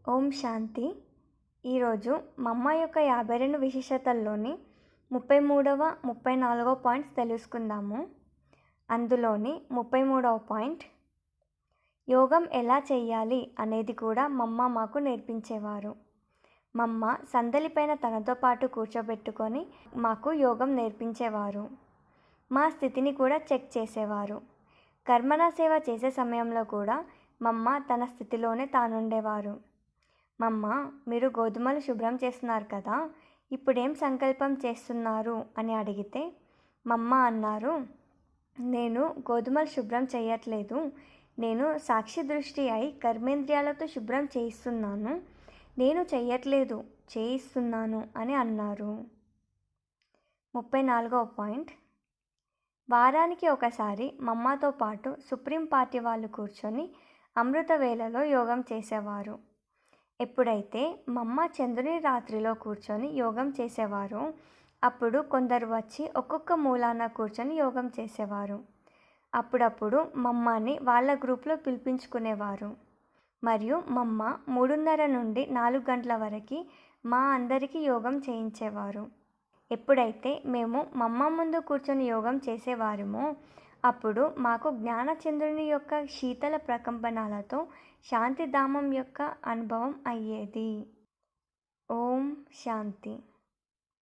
ఓం శాంతి. ఈరోజు మా అమ్మ యొక్క 52 విశేషతల్లోని 33వ 34వ పాయింట్స్ తెలుసుకుందాము. అందులోని 33వ పాయింట్, యోగం ఎలా చెయ్యాలి అనేది కూడా మమ్మ మాకు నేర్పించేవారు. మమ్మ సందలిపైన తనతో పాటు కూర్చోబెట్టుకొని మాకు యోగం నేర్పించేవారు. మా స్థితిని కూడా చెక్ చేసేవారు. కర్మణ సేవ చేసే సమయంలో కూడా మమ్మ తన స్థితిలోనే తానుండేవారు. మమ్మ, మీరు గోధుమలు శుభ్రం చేస్తున్నారు కదా, ఇప్పుడేం సంకల్పం చేస్తున్నారు అని అడిగితే మమ్మ అన్నారు, నేను గోధుమలు శుభ్రం చేయట్లేదు, నేను సాక్షి దృష్టి అయి కర్మేంద్రియాలతో శుభ్రం చేయిస్తున్నాను, నేను చెయ్యట్లేదు చేయిస్తున్నాను అని అన్నారు. 34వ పాయింట్, వారానికి ఒకసారి మమ్మతో పాటు సుప్రీం పార్టీ వాళ్ళు కూర్చొని అమృత వేళలో యోగం చేసేవారు. ఎప్పుడైతే మమ్మ చంద్రుని రాత్రిలో కూర్చొని యోగం చేసేవారో అప్పుడు కొందరు వచ్చి ఒక్కొక్క మూలాన కూర్చొని యోగం చేసేవారు. అప్పుడప్పుడు మమ్మని వాళ్ళ గ్రూప్లో పిలిపించుకునేవారు. మరియు మమ్మ 3:30 నుండి 4 గంటల వరకు మా అందరికీ యోగం చేయించేవారు. ఎప్పుడైతే మేము మమ్మ ముందు కూర్చొని యోగం చేసేవారమో అప్పుడు మాకు జ్ఞానచంద్రుని యొక్క శీతల ప్రకంపనాలతో శాంతిధామం యొక్క అనుభవం అయ్యేది. ఓం శాంతి.